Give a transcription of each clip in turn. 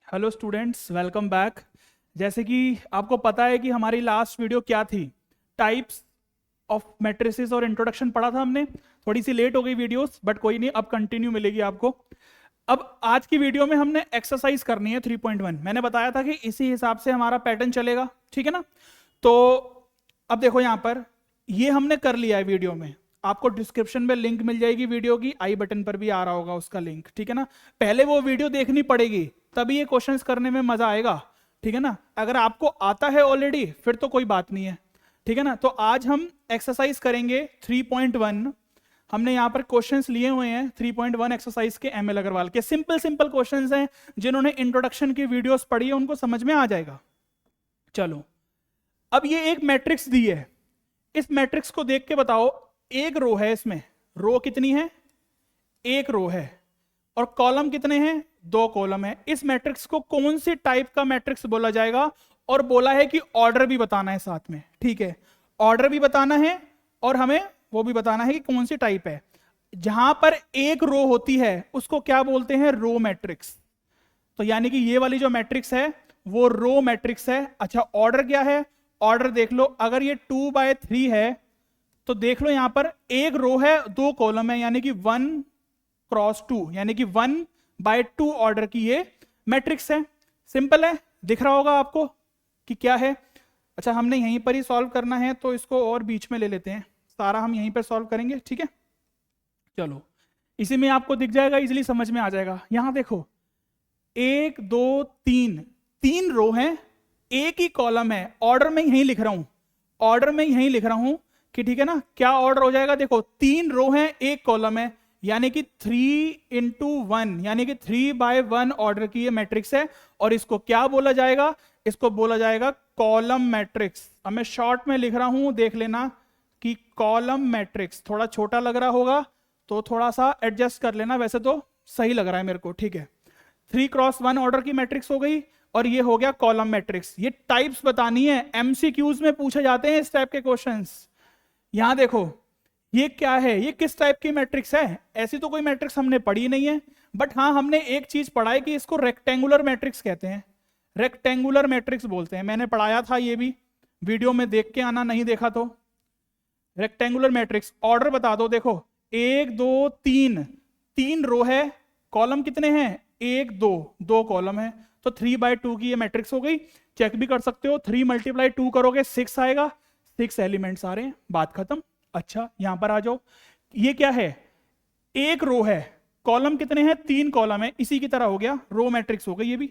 Hello students, welcome back. जैसे कि आपको पता है कि हमारी लास्ट वीडियो क्या थी, टाइप्स ऑफ मैट्रिसेस और इंट्रोडक्शन पढ़ा था हमने। थोड़ी सी लेट हो गई वीडियोस, बट कोई नहीं, अब कंटिन्यू मिलेगी आपको। अब आज की वीडियो में हमने एक्सरसाइज करनी है 3.1। मैंने बताया था कि इसी हिसाब से हमारा पैटर्न चलेगा, ठीक है ना। तो अब देखो यहाँ पर, ये हमने कर लिया है वीडियो में। आपको डिस्क्रिप्शन में लिंक मिल जाएगी वीडियो की, आई बटन पर भी आ रहा होगा उसका लिंक, ठीक है ना। पहले वो वीडियो देखनी पड़ेगी, तभी ये क्वेश्चंस करने में मजा आएगा, ठीक है ना। अगर आपको आता है ऑलरेडी फिर तो कोई बात नहीं है, ठीक है ना। तो आज हम एक्सरसाइज करेंगे 3.1। हमने यहाँ पर क्वेश्चंस लिए हुए हैं 3.1 एक्सरसाइज के, एमएल अग्रवाल के। सिंपल सिंपल क्वेश्चंस हैं, जिन्होंने इंट्रोडक्शन की वीडियोस पढ़ी है उनको समझ में आ जाएगा। चलो, अब ये एक मैट्रिक्स दी है। इस मैट्रिक्स को देख के बताओ, एक रो है, इसमें रो कितनी है? एक रो है। और कॉलम कितने हैं? दो कॉलम है। इस मैट्रिक्स को कौन सी टाइप का मैट्रिक्स बोला जाएगा? और बोला है कि ऑर्डर भी बताना है साथ में, ठीक है। ऑर्डर भी बताना है और हमें वो भी बताना है कि कौन सी टाइप है। जहां पर एक रो होती है उसको क्या बोलते हैं? Row matrix. तो यानी कि ये वाली जो मैट्रिक्स है वो रो मैट्रिक्स है। अच्छा, ऑर्डर क्या है? ऑर्डर देख लो, अगर ये 2/3 है तो देख लो यहां पर एक रो है, दो कॉलम है, यानी कि 1x2, यानी कि 1/2 ऑर्डर की ये मैट्रिक्स है। सिंपल है, दिख रहा होगा आपको कि क्या है। अच्छा, हमने यहीं पर ही सॉल्व करना है तो इसको और बीच में ले लेते हैं, सारा हम यहीं पर सॉल्व करेंगे, ठीक है। चलो, इसी में आपको दिख जाएगा, इजीली समझ में आ जाएगा। यहां देखो, 1 2 3, 3 रो हैं, एक ही कॉलम है। ऑर्डर में यहीं लिख रहा हूं, ऑर्डर में यहीं लिख रहा हूं कि ठीक है ना। क्या ऑर्डर हो जाएगा? देखो, 3 रो हैं, एक कॉलम है, यानी कि 3 × 1, यानी कि 3/1 ऑर्डर की ये मैट्रिक्स है। और इसको क्या बोला जाएगा? इसको बोला जाएगा कॉलम मैट्रिक्स। अब मैं शॉर्ट में लिख रहा हूं, देख लेना कि कॉलम मैट्रिक्स। थोड़ा छोटा लग रहा होगा तो थोड़ा सा एडजस्ट कर लेना, वैसे तो सही लग रहा है मेरे को, ठीक है। 3x1 ऑर्डर की मैट्रिक्स हो गई और ये हो गया कॉलम मैट्रिक्स। ये टाइप्स बतानी है, एमसीक्यूज में पूछे जाते हैं इस टाइप के क्वेश्चंस। यहां देखो, ये क्या है? ये किस टाइप की मैट्रिक्स है? ऐसी तो कोई मैट्रिक्स हमने पढ़ी नहीं है, बट हाँ हमने एक चीज पढ़ा है कि इसको रेक्टेंगुलर मैट्रिक्स कहते हैं। रेक्टेंगुलर मैट्रिक्स बोलते हैं, मैंने पढ़ाया था ये भी, वीडियो में देख के आना, नहीं देखा तो। रेक्टेंगुलर मैट्रिक्स, ऑर्डर बता दो। देखो, 1 2 3, 3 रो है, कॉलम कितने हैं? 1 2, दो कॉलम है, तो 3/2 की ये मैट्रिक्स हो गई। चेक भी कर सकते हो, 3 × 2 करोगे 6 आएगा, 6 एलिमेंट्स आ रहे हैं, बात खत्म। अच्छा, यहां पर आ जाओ, ये क्या है? एक रो है, कॉलम कितने हैं? 3 कॉलम है, इसी की तरह हो गया, रो मैट्रिक्स हो गई, ये भी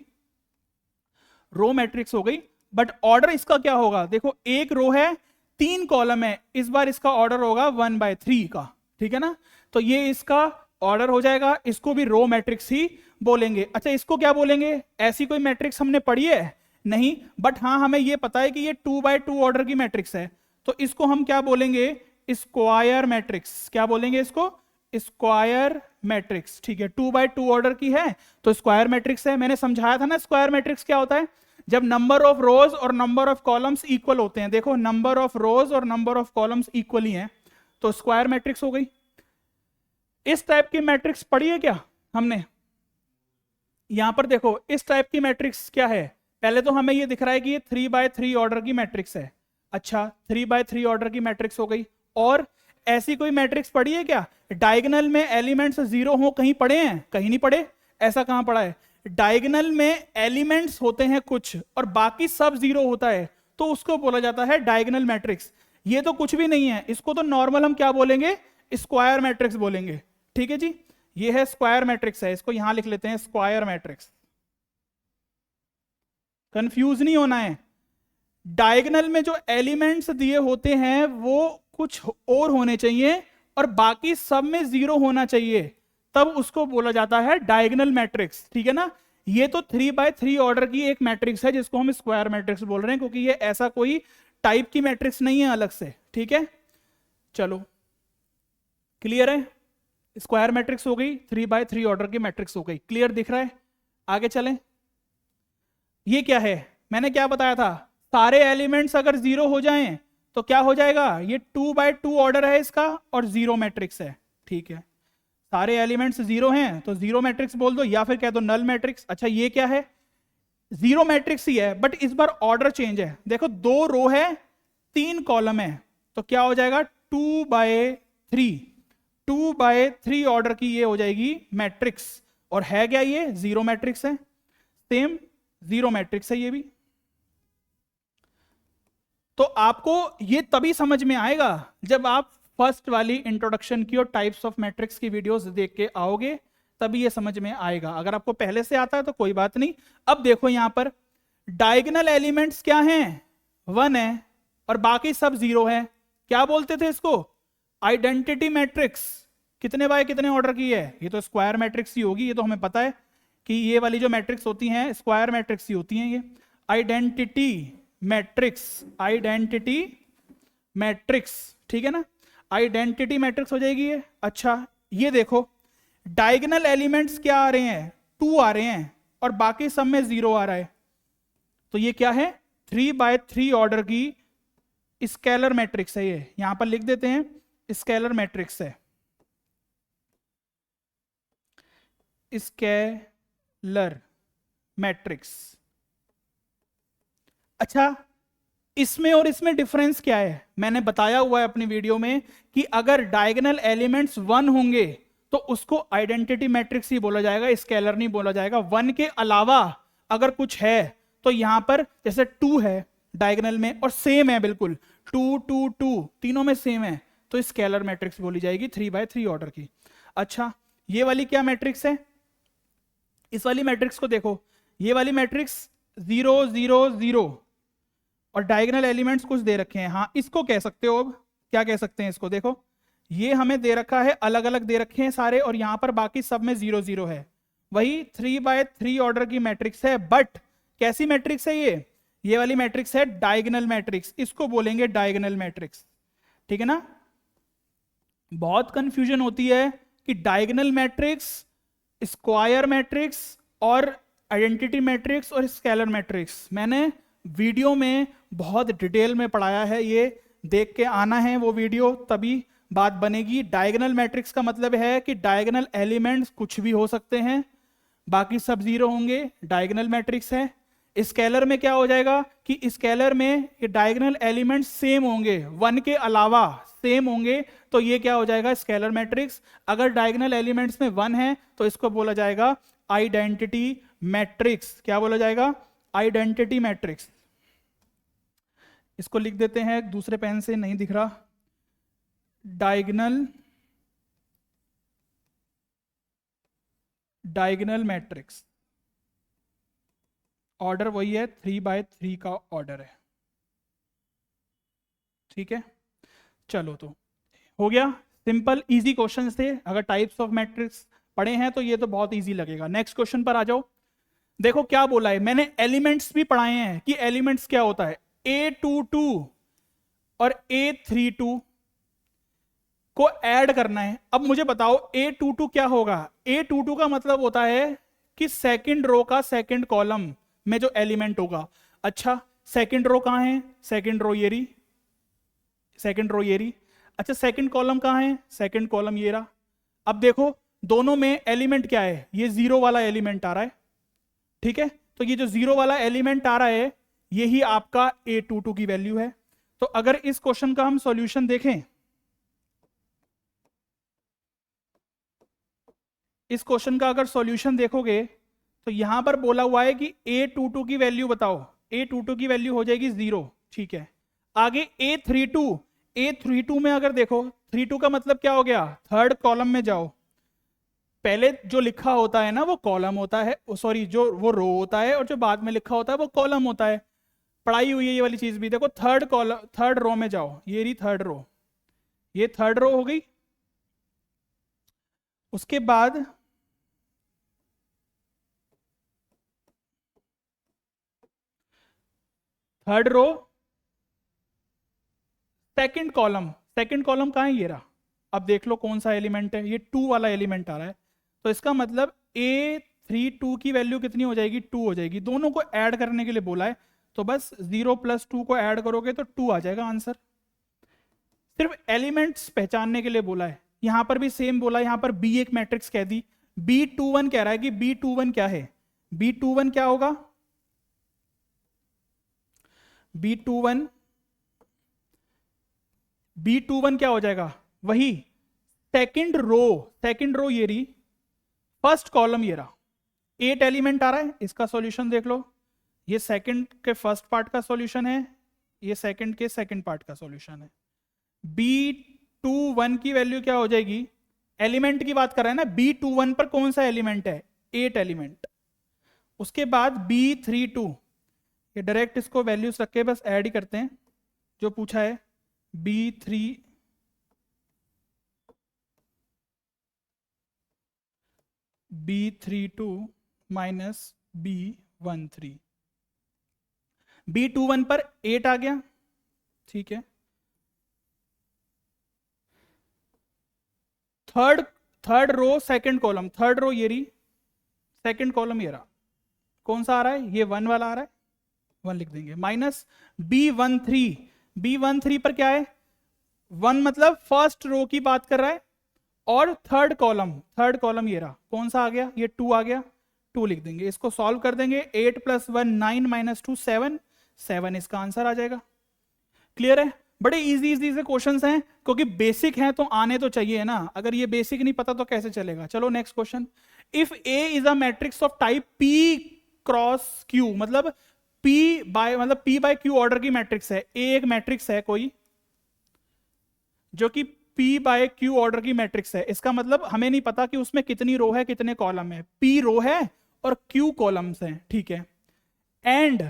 रो मैट्रिक्स हो गई। बट ऑर्डर इसका क्या होगा? देखो, एक रो है, 3 कॉलम है, इस बार इसका ऑर्डर होगा 1/3 का, ठीक है ना। तो ये इसका ऑर्डर हो जाएगा, इसको भी रो मैट्रिक्स ही बोलेंगे। अच्छा, इसको क्या बोलेंगे? ऐसी कोई मैट्रिक्स हमने पढ़ी है नहीं, बट हाँ हमें ये पता है कि ये 2/2 ऑर्डर की मैट्रिक्स है, तो इसको हम क्या बोलेंगे? Square matrix. क्या बोलेंगे इसको? स्क्वायर मैट्रिक्स, ठीक है। 2/2 ऑर्डर की है तो स्क्वायर मैट्रिक्स है। मैंने समझाया था ना स्क्वायर मैट्रिक्स क्या होता है, जब नंबर ऑफ रोज और नंबर ऑफ कॉलम्स इक्वल होते हैं। देखो, नंबर ऑफ रोज और नंबर ऑफ कॉलम्स इक्वल ही हैं, तो स्क्वायर मैट्रिक्स हो गई। इस टाइप की मैट्रिक्स पढ़ी है क्या हमने? यहां पर देखो, इस टाइप की मैट्रिक्स क्या है? पहले तो हमें ये दिख रहा है कि ये 3/3 ऑर्डर की मैट्रिक्स है। अच्छा, 3/3 ऑर्डर की मैट्रिक्स हो गई। और ऐसी कोई मैट्रिक्स पढ़ी है क्या डायगोनल में एलिमेंट्स 0 हो? कहीं पढ़े हैं? कहीं नहीं पढ़े। ऐसा कहां पढ़ा है? डायगोनल में एलिमेंट्स होते हैं कुछ और बाकी सब 0 होता है, तो उसको बोला जाता है डायगोनल मैट्रिक्स। ये तो कुछ भी नहीं है, इसको तो नॉर्मल हम क्या बोलेंगे? स्क्वायर मैट्रिक्स बोलेंगे, ठीक है जी। ये है स्क्वायर मैट्रिक्स है, इसको यहां लिख लेते हैं स्क्वायर मैट्रिक्स। कंफ्यूज नहीं होना है। डायगोनल में जो एलिमेंट्स दिए होते हैं वो कुछ और होने चाहिए और बाकी सब में 0 होना चाहिए, तब उसको बोला जाता है डायगोनल मैट्रिक्स, ठीक है ना। ये तो 3/3 ऑर्डर की एक मैट्रिक्स है जिसको हम स्क्वायर मैट्रिक्स बोल रहे हैं, क्योंकि ये ऐसा कोई टाइप की मैट्रिक्स नहीं है अलग से, ठीक है। चलो, क्लियर है? स्क्वायर मैट्रिक्स हो गई, 3/3 ऑर्डर की मैट्रिक्स हो गई। क्लियर दिख रहा है? आगे चलें। ये क्या है? मैंने क्या बताया था? सारे एलिमेंट्स अगर 0 हो जाएं तो क्या हो जाएगा? ये 2/2 ऑर्डर है इसका और 0 मैट्रिक्स है, ठीक है। सारे एलिमेंट्स 0 हैं तो 0 मैट्रिक्स बोल दो, या फिर कह दो नल मैट्रिक्स। अच्छा, ये क्या है? जीरो मैट्रिक्स ही है, बट इस बार ऑर्डर चेंज है। देखो 2 रो है 3 कॉलम है, तो क्या हो जाएगा 2/3, 2/3 ऑर्डर की ये हो जाएगी मैट्रिक्स। और है क्या ये जीरो मैट्रिक्स है, सेम जीरो मैट्रिक्स है ये भी। तो आपको ये तभी समझ में आएगा जब आप फर्स्ट वाली इंट्रोडक्शन की और टाइप्स ऑफ मैट्रिक्स की वीडियोस देख के आओगे, तभी ये समझ में आएगा। अगर आपको पहले से आता है तो कोई बात नहीं। अब देखो यहां पर डायगोनल एलिमेंट्स क्या हैं, 1 है और बाकी सब 0 है। क्या बोलते थे इसको, आइडेंटिटी मैट्रिक्स। कितने बाय कितने ऑर्डर की है, ये तो स्क्वायर मैट्रिक्स ही होगी, ये तो हमें पता है कि ये वाली जो मैट्रिक्स होती हैं स्क्वायर मैट्रिक्स ही होती हैं। ये आइडेंटिटी मैट्रिक्स, आइडेंटिटी मैट्रिक्स, ठीक है ना, आइडेंटिटी मैट्रिक्स हो जाएगी ये। अच्छा ये देखो डायगोनल एलिमेंट्स क्या आ रहे हैं, 2 आ रहे हैं और बाकी सब में 0 आ रहा है, तो ये क्या है 3/3 ऑर्डर की स्केलर मैट्रिक्स है। ये यहां पर लिख देते हैं स्केलर मैट्रिक्स है, स्केलर मैट्रिक्स। अच्छा इसमें और इसमें डिफरेंस क्या है, मैंने बताया हुआ है अपनी वीडियो में कि अगर डायगोनल एलिमेंट्स 1 होंगे तो उसको आइडेंटिटी मैट्रिक्स ही बोला जाएगा, स्केलर नहीं बोला जाएगा। 1 के अलावा अगर कुछ है तो यहां पर जैसे 2 है डायगोनल में और सेम है बिल्कुल 2 2 2 तीनों में सेम है, तो स्केलर मैट्रिक्स बोली जाएगी 3/3 ऑर्डर की। अच्छा ये वाली क्या मैट्रिक्स है, इस वाली मैट्रिक्स को देखो, ये वाली मैट्रिक्स 0 0 0 और डायगोनल एलिमेंट्स कुछ दे रखे हैं। हाँ इसको कह सकते हो, अब क्या कह सकते हैं इसको, देखो ये हमें दे रखा है, अलग अलग दे रखे हैं सारे, और यहां पर बाकी सब में 0 0 है। वही 3/3 ऑर्डर की मैट्रिक्स है, बट कैसी मैट्रिक्स है ये वाली मैट्रिक्स है डायगोनल मैट्रिक्स, इसको बोलेंगे डायगोनल मैट्रिक्स, ठीक है ना। बहुत कंफ्यूजन होती है कि डायगोनल मैट्रिक्स, स्क्वायर मैट्रिक्स और आइडेंटिटी मैट्रिक्स और स्केलर मैट्रिक्स। मैंने वीडियो में बहुत डिटेल में पढ़ाया है, ये देख के आना है वो वीडियो, तभी बात बनेगी। डायगोनल मैट्रिक्स का मतलब है कि डायगोनल एलिमेंट्स कुछ भी हो सकते हैं, बाकी सब 0 होंगे, डायगोनल मैट्रिक्स है। स्केलर में क्या हो जाएगा कि स्केलर में ये डायगोनल एलिमेंट्स सेम होंगे, 1 के अलावा सेम होंगे, तो ये क्या हो जाएगा स्केलर मैट्रिक्स। अगर डायगोनल एलिमेंट्स में 1 है तो इसको बोला जाएगा आइडेंटिटी मैट्रिक्स। क्या बोला जाएगा, आइडेंटिटी मैट्रिक्स। इसको लिख देते हैं दूसरे पेन से, नहीं दिख रहा, डायगोनल मैट्रिक्स। ऑर्डर वही है, 3/3 का ऑर्डर है, ठीक है। चलो तो हो गया, सिंपल इजी क्वेश्चंस थे। अगर टाइप्स ऑफ मैट्रिक्स पढ़े हैं तो ये तो बहुत इजी लगेगा। नेक्स्ट क्वेश्चन पर आ जाओ। देखो क्या बोला है, मैंने एलिमेंट्स भी पढ़ाए हैं कि एलिमेंट्स क्या होता है, A22 और A32 को ऐड करना है। अब मुझे बताओ A22 क्या होगा। A22 का मतलब होता है कि सेकंड रो का सेकंड कॉलम में जो एलिमेंट होगा। अच्छा सेकंड रो कहां है, सेकंड रो ये रही, सेकंड रो ये रही। अच्छा सेकंड कॉलम कहां है, सेकंड कॉलम ये रहा। अब देखो दोनों में एलिमेंट क्या है, ये 0 वाला एलिमेंट आ रहा है, ठीक है। तो ये जो 0 वाला एलिमेंट आ रहा है यही आपका A22 की वैल्यू है। तो अगर इस क्वेश्चन का हम सॉल्यूशन देखें, इस क्वेश्चन का अगर सॉल्यूशन देखोगे तो यहां पर बोला हुआ है कि A22 की वैल्यू बताओ। A22 की वैल्यू हो जाएगी 0, ठीक है। आगे A32 में अगर देखो, 32 का मतलब क्या हो गया, थर्ड कॉलम में जाओ। पहले जो लिखा होता है ना वो कॉलम होता है, सॉरी जो वो रो होता है, और जो बाद में लिखा होता है वो कॉलम होता है। पढ़ाई हुई है ये वाली चीज भी। देखो थर्ड कॉलम, थर्ड रो में जाओ, ये रही थर्ड रो, ये थर्ड रो हो गई। उसके बाद third row second column, second column कहां है, ये रहा। अब देख लो कौन सा एलिमेंट है, ये 2 वाला एलिमेंट आ रहा है। तो इसका मतलब A32 की वैल्यू कितनी हो जाएगी, 2 हो जाएगी। दोनों को ऐड करने के लिए बोला है, तो बस 0 + 2 को ऐड करोगे तो 2 आ जाएगा आंसर। सिर्फ एलिमेंट्स पहचानने के लिए बोला है। यहां पर भी सेम बोला है, यहां पर B एक मैट्रिक्स कह दी, B21 कह रहा है कि B21 क्या है, B21 क्या होगा, B21, B21 क्या हो जाएगा, वही सेकंड रो ये रही, फर्स्ट कॉलम ये रहा, 8 एलिमेंट आ रहा है, इसका सॉल्यूशन देख लो, ये सेकंड के फर्स्ट पार्ट का सॉल्यूशन है, ये सेकंड के सेकंड पार्ट का सॉल्यूशन है। B21 की वैल्यू क्या हो जाएगी, एलिमेंट की बात कर रहे हैं ना, B21 पर कौन सा एलिमेंट है, 8 एलिमेंट। उसके बाद B32, ये डायरेक्ट इसको वैल्यूज रख के बस ऐड ही करते हैं जो पूछा है, B32 माइनस B13, B21 पर 8 आ गया, ठीक है। Third row second column, third row ये रही, सेकंड कॉलम ये रहा, कौन सा आ रहा है, ये 1 वाला आ रहा है, 1 लिख देंगे, माइनस B13 पर क्या है, 1 मतलब फर्स्ट रो की बात कर रहा है, और थर्ड कॉलम ये रहा, कौन सा आ गया, ये 2 आ गया, 2 लिख देंगे, इसको सॉल्व कर देंगे, 8 + 1 9 - 2 7 इसका आंसर आ जाएगा। क्लियर है, बड़े इजी से क्वेश्चंस हैं, क्योंकि बेसिक हैं तो आने तो चाहिए ना, अगर ये बेसिक नहीं पता तो कैसे चलेगा। चलो next question, if A is a matrix of type P cross Q, मतलब P बाय Q ऑर्डर की मैट्रिक्स है, A एक मैट्रिक्स है कोई जो कि P बाय Q ऑर्डर की मैट्रिक्स है, इसका मतलब हमें नहीं पता कि उसमें कितनी रो है कितने कॉलम है, P रो है और Q कॉलम्स हैं, ठीक है। And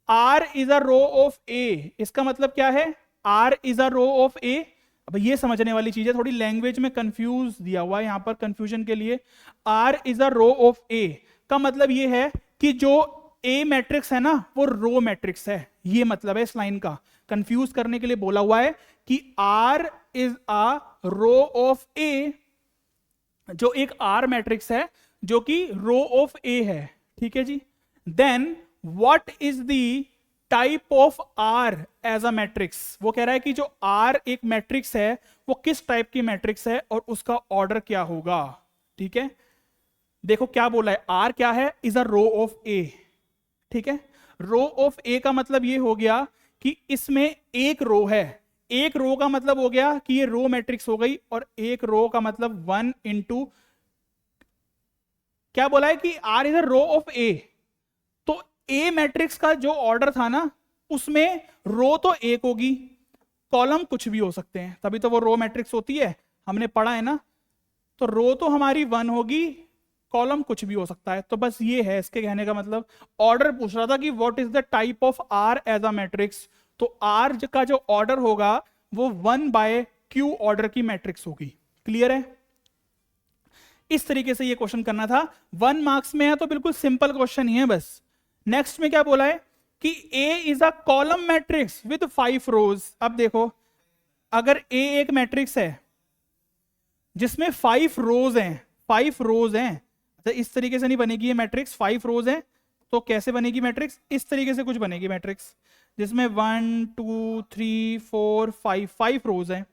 R is a row of A, इसका मतलब क्या है, R is a row of A। अब ये समझने वाली चीज है, थोड़ी लैंग्वेज में कंफ्यूज दिया हुआ है यहां पर, कंफ्यूजन के लिए। R is a row of A का मतलब ये है कि जो A मैट्रिक्स है ना वो रो मैट्रिक्स है, ये मतलब है इस लाइन का, कंफ्यूज करने के लिए बोला हुआ है कि R is a row of A, जो एक R मैट्रिक्स है जो कि रो ऑफ A है, ठीक है जी। Then what is the type of R as a matrix, वो कह रहा है कि जो R एक मैट्रिक्स है वो किस टाइप की मैट्रिक्स है और उसका ऑर्डर क्या होगा, ठीक है। देखो क्या बोला है, R क्या है, is a row of A, ठीक है। रो ऑफ A का मतलब ये हो गया कि इसमें एक रो है, एक रो का मतलब हो गया कि ये रो मैट्रिक्स हो गई, और एक रो का मतलब 1 इंटू, क्या बोला है कि R is a row of A, तो A मैट्रिक्स का जो ऑर्डर था ना उसमें रो तो एक होगी, कॉलम कुछ भी हो सकते हैं, तभी तो वो रो मैट्रिक्स होती है, हमने पढ़ा है ना। तो रो तो हमारी 1 होगी, कॉलम कुछ भी हो सकता है, तो बस ये है इसके कहने का मतलब। ऑर्डर पूछ रहा था कि what is the type of R as a matrix, तो R का जो ऑर्डर होगा वो 1 बाय Q ऑर्डर की मैट्रिक्स होगी। क्लियर है, इस तरीके से ये क्वेश्चन करना था, 1 मार्क्स में है तो बिल्कुल सिंपल क्वेश्चन ही है बस। नेक्स्ट में क्या बोला है कि A is a column matrix with 5 रोज। अब देखो, अगर A एक मैट्रिक्स है जिसमें 5 रोज हैं, 5 रोज हैं, तो इस तरीके से नहीं बनेगी ये मैट्रिक्स, 5 रोज हैं तो कैसे बनेगी मैट्रिक्स, इस तरीके से कुछ बनेगी मैट्रिक्स जिसमें 1 2 3 4 5 रोज हैं।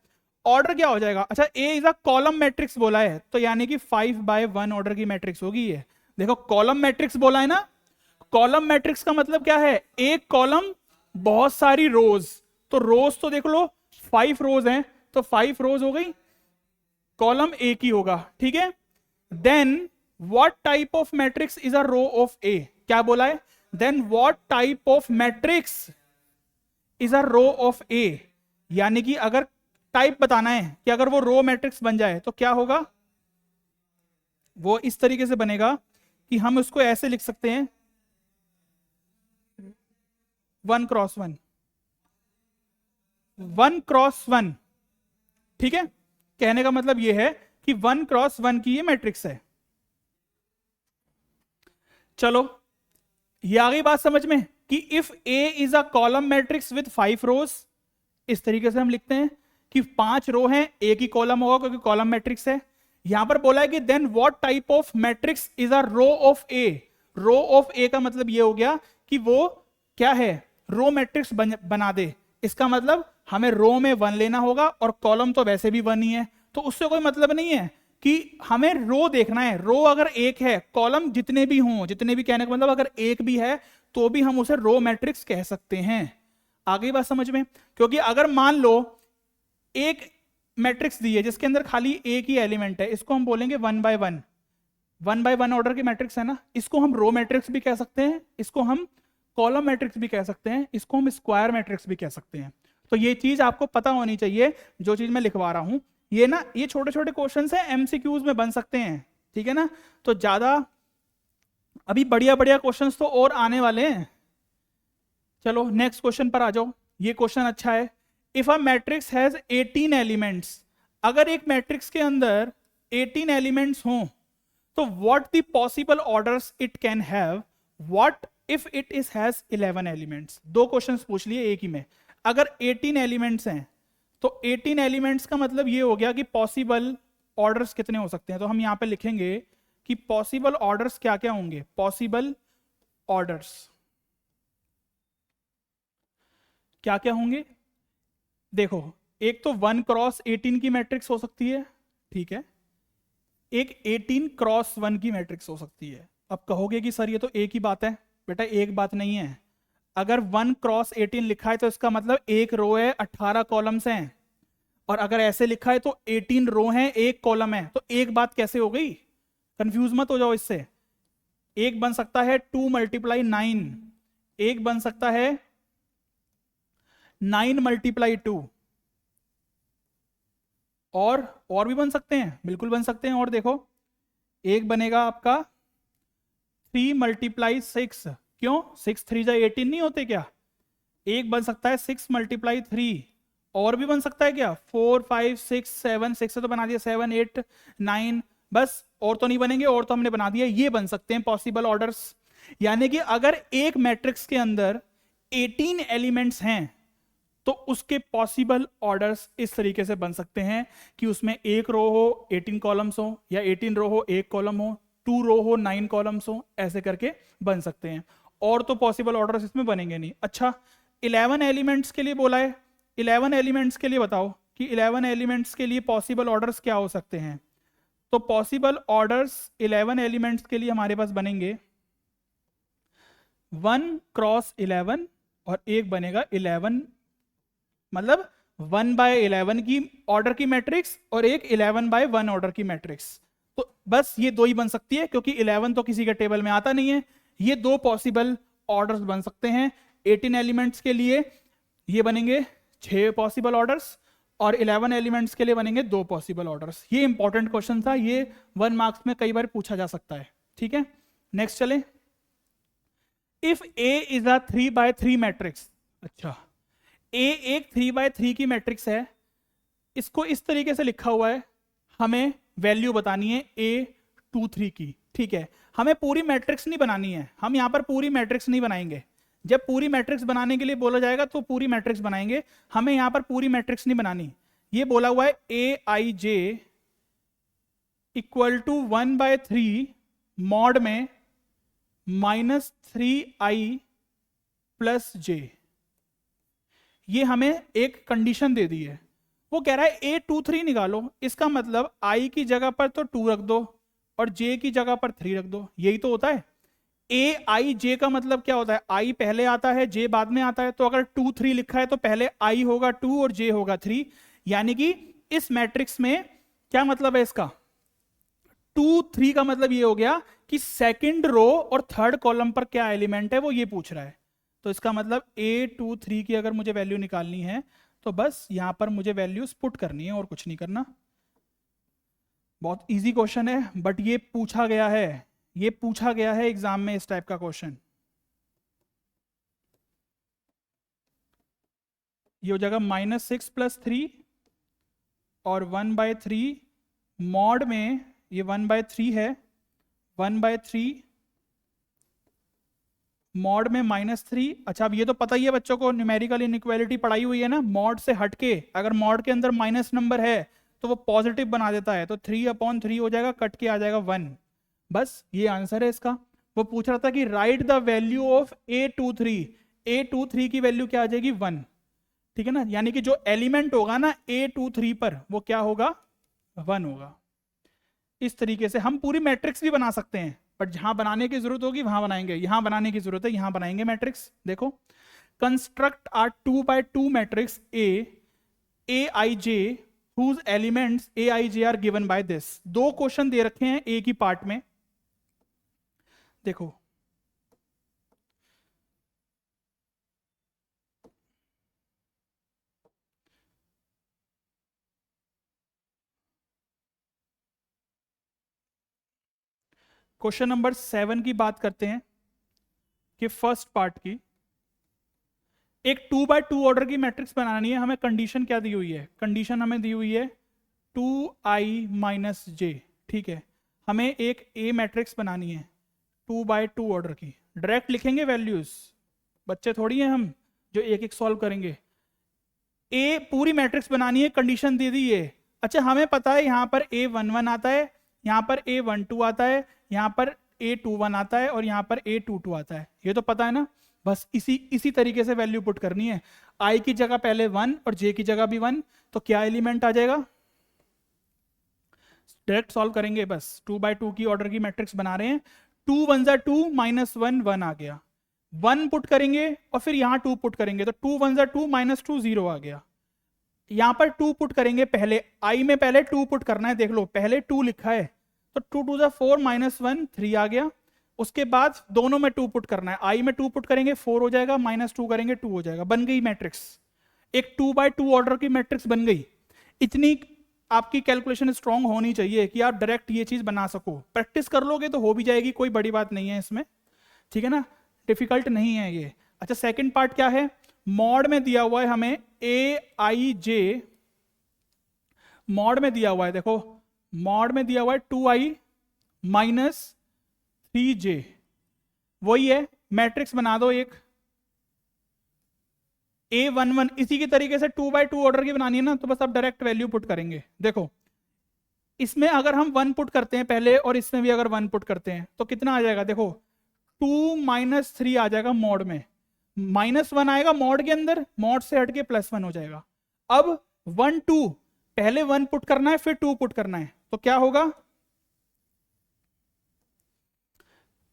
ऑर्डर क्या हो जाएगा, अच्छा A is a column matrix बोला है तो यानी कि 5 बाय 1 ऑर्डर की मैट्रिक्स होगी ये। देखो कॉलम मैट्रिक्स बोला है ना, कॉलम मैट्रिक्स का मतलब क्या है, एक कॉलम बहुत सारी रोज, तो रोज तो देख लो 5 रोज हैं तो 5 रोज हो गई, कॉलम एक ही होगा, ठीक है। Then what type of matrix is a row of A, क्या बोला है, then what type of matrix is a row of A, यानी कि अगर टाइप बताना है कि अगर वो रो मैट्रिक्स बन जाए तो क्या होगा, वो इस तरीके से बनेगा कि हम उसको ऐसे लिख सकते हैं 1 क्रॉस 1, 1 क्रॉस 1, ठीक है। कहने का मतलब यह है कि 1 क्रॉस 1 की ये मैट्रिक्स है। चलो ये आ गई बात समझ में कि if A is a column matrix with 5 रोज, इस तरीके से हम लिखते हैं कि 5 रो हैं, एक ही कॉलम होगा क्योंकि कॉलम मैट्रिक्स है। यहां पर बोला है कि then what type of matrix is a row of A, row of A का मतलब ये हो गया कि वो क्या है, रो मैट्रिक्स बना दे, इसका मतलब हमें रो में 1 लेना होगा और कॉलम तो वैसे भी 1 ही है, तो उससे कोई मतलब नहीं है कि हमें रो देखना है, रो अगर एक है, कॉलम जितने भी हों, जितने भी, कहने का मतलब अगर एक भी है तो भी हम उसे रो मैट्रिक्स कह सकते हैं। आ गई बात समझ में? क्योंकि अगर मान लो एक मैट्रिक्स दी है जिसके अंदर खाली एक ही एलिमेंट है, इसको हम बोलेंगे 1 बाय 1 ऑर्डर की मैट्रिक्स है ना, इसको हम रो मैट्रिक्स भी कह सकते हैं, इसको हम कॉलम मैट्रिक्स भी कह सकते हैं, इसको हम स्क्वायर मैट्रिक्स भी कह सकते हैं। तो ये चीज आपको पता होनी चाहिए जो चीज मैं लिखवा रहा हूं। ये ना, ये छोटे छोटे क्वेश्चंस हैं, एमसीक्यूज में बन सकते हैं, ठीक है ना। तो ज्यादा अभी बढ़िया बढ़िया क्वेश्चंस तो और आने वाले हैं। चलो नेक्स्ट क्वेश्चन पर आ जाओ। ये क्वेश्चन अच्छा है। If a matrix has 18 elements, अगर एक मैट्रिक्स के अंदर 18 एलिमेंट्स हों तो what the possible orders it can have, what if it is has 11 elements. दो क्वेश्चंस पूछ लिए एक ही में। अगर 18 एलिमेंट्स हैं तो 18 एलिमेंट्स का मतलब ये हो गया कि पॉसिबल ऑर्डर्स कितने हो सकते हैं। तो हम यहां पे लिखेंगे कि पॉसिबल ऑर्डर्स क्या क्या होंगे। पॉसिबल ऑर्डर्स क्या क्या होंगे, देखो, एक तो 1 क्रॉस 18 की मैट्रिक्स हो सकती है, ठीक है। एक 18 क्रॉस 1 की मैट्रिक्स हो सकती है। अब कहोगे कि सर ये तो एक ही बात है। बेटा एक बात नहीं है। अगर 1 क्रॉस 18 लिखा है तो इसका मतलब एक रो है, 18 कॉलम्स हैं। और अगर ऐसे लिखा है तो 18 रो हैं, एक कॉलम है। तो एक बात कैसे हो गई, कंफ्यूज मत हो जाओ इससे। एक बन सकता है 2 × 9, एक बन सकता है 9 × 2, और भी बन सकते हैं, बिल्कुल बन सकते हैं। और देखो, एक बनेगा आपका 3 × 6, क्यों 6 3 जा 18 नहीं होते क्या। एक बन सकता है 6 × 3, और भी बन सकता है क्या 4 5 6 7, 6 से तो बना दिया 7 8 9, बस और तो नहीं बनेंगे, और तो हमने बना दिया। ये बन सकते हैं पॉसिबल ऑर्डर्स। यानी कि अगर एक मैट्रिक्स के अंदर 18 एलिमेंट्स हैं तो उसके पॉसिबल ऑर्डर्स इस तरीके से बन सकते हैं कि उसमें एक रो हो 18 कॉलम्स हो, या 18 रो हो एक कॉलम हो, 2 रो हो 9 कॉलम्स हो, ऐसे करके बन सकते हैं। और तो पॉसिबल ऑर्डर्स इसमें बनेंगे नहीं। अच्छा 11 एलिमेंट्स के लिए बोला है, 11 एलिमेंट्स के लिए बताओ कि 11 एलिमेंट्स के लिए पॉसिबल ऑर्डर्स क्या हो सकते हैं। तो पॉसिबल ऑर्डर्स 11 एलिमेंट्स के लिए हमारे पास बनेंगे 1 क्रॉस 11, और एक बनेगा 11, मतलब 1/11 की ऑर्डर की मैट्रिक्स और एक 11/1 ऑर्डर की मैट्रिक्स। तो बस ये दो ही बन सकती है, क्योंकि 11 तो किसी के टेबल में आता नहीं है। ये दो पॉसिबल ऑर्डर्स बन सकते हैं। 18 एलिमेंट्स के लिए ये बनेंगे 6 पॉसिबल ऑर्डर्स, और 11 एलिमेंट्स के लिए बनेंगे 2 पॉसिबल ऑर्डर्स। ये इंपॉर्टेंट क्वेश्चन था, ये 1 मार्क्स में कई बार पूछा जा सकता है, ठीक है। नेक्स्ट चले। If A is a 3/3 matrix, अच्छा ए एक 3/3 की मैट्रिक्स है, इसको इस तरीके से लिखा हुआ है, हमें वैल्यू बतानी है A23 की, ठीक है। हमें पूरी मैट्रिक्स नहीं बनानी है, हम यहां पर पूरी मैट्रिक्स नहीं बनाएंगे। जब पूरी मैट्रिक्स बनाने के लिए बोला जाएगा तो पूरी मैट्रिक्स बनाएंगे, हमें यहां पर पूरी मैट्रिक्स नहीं बनानी। ये बोला हुआ है AIJ = 1/3 मॉड में -3i + j। ये हमें एक कंडीशन दे दी है। वो कह रहा है A23 निकालो, इसका मतलब i की जगह पर तो 2 रख दो और j की जगह पर 3 रख दो, यही तो होता है। AIJ का मतलब क्या होता है, i पहले आता है j बाद में आता है। तो अगर 2 3 लिखा है तो पहले i होगा 2 और j होगा 3। यानी कि इस मैट्रिक्स में क्या मतलब है इसका, 2 3 का मतलब ये हो गया कि सेकंड रो और थर्ड कॉलम पर क्या एलिमेंट है, वो ये पूछ रहा है। तो इसका मतलब A23 की अगर मुझे वैल्यू निकालनी है तो बस यहां पर मुझे वैल्यूज पुट करनी है और कुछ नहीं करना। बहुत इजी क्वेश्चन है, बट ये पूछा गया है, ये पूछा गया है एग्जाम में इस टाइप का क्वेश्चन। ये हो जाएगा -6 + 3 और 1/3 मॉड में, ये 1/3 है, 1/3 मॉड में -3। अच्छा अब ये तो पता ही है बच्चों को, न्यूमेरिकल इनइक्वालिटी पढ़ाई हुई है ना, मॉड से हटके अगर मॉड के अंदर माइनस नंबर है तो वो पॉजिटिव बना देता है। तो 3/3 हो जाएगा, कट के आ जाएगा 1। बस ये आंसर है इसका। वो पूछ रहा था कि right the value of A23, A23 की वैल्यू क्या आ जाएगी 1, ठीक है ना। यानी कि जो एलिमेंट होगा ना A23 पर वो क्या होगा 1 होगा। इस तरीके से हम पूरी मैट्रिक्स भी बना सकते हैं, बट जहां बनाने की जरूरत होगी वहां बनाएंगे। यहां बनाने की जरूरत है, यहां बनाएंगे मैट्रिक्स। देखो construct a 2x2 matrix A I J whose elements a i j are given by this। दो क्वेश्चन दे रखे हैं ए की पार्ट में, देखो क्वेश्चन नंबर 7 की बात करते हैं कि फर्स्ट पार्ट की, एक 2x2 ऑर्डर की मैट्रिक्स बनानी है, हमें कंडीशन क्या दी हुई है, कंडीशन हमें दी हुई है 2i माइनस जे, ठीक है। हमें एक ए मैट्रिक्स बनानी है 2x2 ऑर्डर की, डायरेक्ट लिखेंगे वैल्यूज, बच्चे थोड़ी हैं हम जो एक एक सॉल्व करेंगे। ए पूरी मैट्रिक्स बनानी है, कंडीशन दे दी है। अच्छा हमें पता है यहाँ पर A11 आता है, यहाँ पर A12 आता है, यहाँ पर A21 आता है और यहाँ पर A22 आता है, ये तो पता है ना। बस इसी तरीके से वैल्यू पुट करनी है, आई की जगह पहले 1 और जे की जगह भी 1, तो क्या एलिमेंट आ जाएगा, डायरेक्ट सॉल्व करेंगे। बस 2x2 की ऑर्डर की मैट्रिक्स बना रहे हैं, 2 1 जा 2 माइनस 1 1 आ गया, 1 पुट करेंगे और फिर यहाँ 2 पुट करेंगे, तो 2 1 जा 2 माइनस 2 0 आ गया। यहाँ पर 2 पुट करेंगे, पहले आई में पहले 2 पुट करना है, देख लो पहले 2 लिखा है, तो 2 2 जा 4 माइनस 1 3 आ गया। उसके बाद दोनों में 2 पुट करना है, आई में 2 पुट करेंगे 4 हो जाएगा, माइनस 2 करेंगे 2 हो जाएगा, बन गई मैट्रिक्स। एक 2x2 ऑर्डर की मैट्रिक्स बन गई। इतनी आपकी कैलकुलेशन स्ट्रांग होनी चाहिए कि आप डायरेक्ट ये चीज बना सको, प्रैक्टिस कर लोगे तो हो भी जाएगी, कोई बड़ी बात नहीं है इसमें, ठीक है ना, डिफिकल्ट नहीं है ये। अच्छा सेकंड पार्ट क्या है, मॉड में दिया हुआ है हमें ए आई जे, मॉड में दिया हुआ है, देखो मॉड में दिया हुआ है 2i माइनस 3j, वही है, मैट्रिक्स बना दो एक A11, इसी की तरीके से 2x2 ऑर्डर की बनानी है ना, तो बस आप डायरेक्ट वैल्यू पुट करेंगे। देखो इसमें अगर हम 1 पुट करते हैं पहले और इसमें भी अगर 1 पुट करते हैं तो कितना आ जाएगा, देखो 2 माइनस 3 आ जाएगा मॉड में, माइनस 1 आएगा मॉड के अंदर, मॉड से हट के प्लस 1 हो जाएगा। अब 1 2 पहले 1 पुट करना है फिर 2 पुट करना है, तो क्या होगा,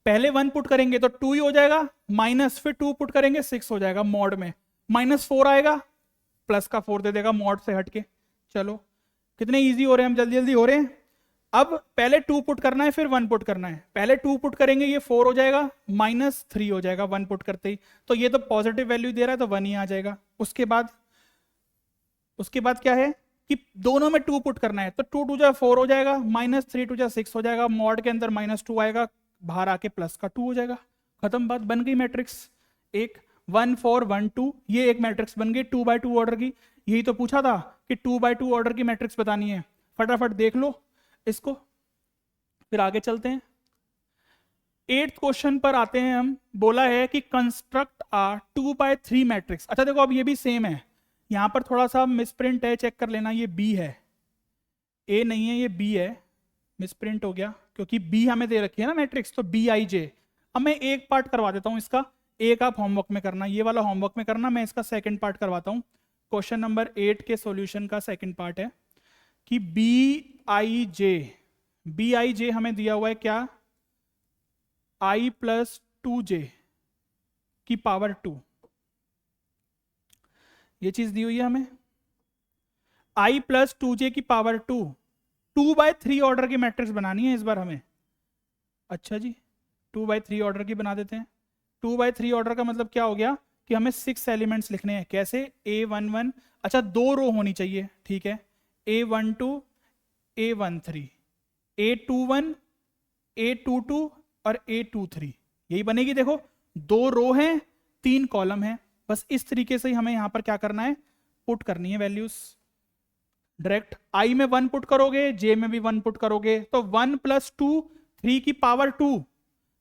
पहले 1 पुट करेंगे तो 2 ही हो जाएगा, माइनस फिर 2 पुट करेंगे 6 हो जाएगा मॉड में, माइनस 4 आएगा, प्लस का 4 दे देगा मॉड से हटके। चलो कितने इजी हो रहे हैं हम, जल्दी जल्दी हो रहे हैं। अब पहले 2 पुट करना है फिर 1 पुट करना है, पहले 2 पुट करेंगे ये 4 हो जाएगा, माइनस 3 हो जाएगा 1 पुट करते ही, तो ये तो पॉजिटिव वैल्यू दे रहा है तो 1 ही आ जाएगा। उसके बाद क्या है कि दोनों में 2 पुट करना है, तो 2 2 जा 4 हो जाएगा, माइनस 3 2 जा 6 हो जाएगा, मॉड के अंदर माइनस 2 आएगा, बाहर आके प्लस का 2 हो जाएगा, खत्म बात, बन गई मैट्रिक्स। एक 1 4 1 2, ये एक मैट्रिक्स बन गई 2x2 ऑर्डर की। यही तो पूछा था कि 2x2 ऑर्डर की मैट्रिक्स बतानी है, फटाफट देख लो इसको, फिर आगे चलते हैं। 8th क्वेश्चन पर आते हैं हम, बोला है कि कंस्ट्रक्ट आ 2x3 मैट्रिक्स। अच्छा देखो अब ये भी सेम है, यहां पर थोड़ा सा मिसप्रिंट है, चेक कर लेना, ये बी है, ए नहीं है, ये बी है, मिसप्रिंट हो गया क्योंकि बी हमें दे रखी है ना मैट्रिक्स, तो बी आई जे। अब मैं एक पार्ट करवा देता हूं इसका, एक आप होमवर्क में करना, ये वाला होमवर्क में करना, मैं इसका सेकंड पार्ट करवाता हूं। क्वेश्चन नंबर 8 के सॉल्यूशन का सेकंड पार्ट है कि बी आई जे हमें दिया हुआ है क्या, i प्लस 2j की पावर 2, ये चीज दी हुई है हमें, i प्लस 2j की पावर 2, 2x3 ऑर्डर की मैट्रिक्स बनानी है इस बार हमें। अच्छा जी 2x3 ऑर्डर की बना देते हैं। 2x3 ऑर्डर का मतलब क्या हो गया कि हमें 6 एलिमेंट्स लिखने हैं, कैसे, A11, अच्छा 2 रो होनी चाहिए, ठीक है, A12 A13, A21 A22 और A23, यही बनेगी। देखो 2 रो हैं 3 कॉलम हैं, बस इस तरीके से ही हमें यहां पर क्या करना है, पुट करनी है वैल्यूज डायरेक्ट। आई में 1 पुट करोगे, जे में भी 1 पुट करोगे, तो 1 प्लस 2 3 की पावर 2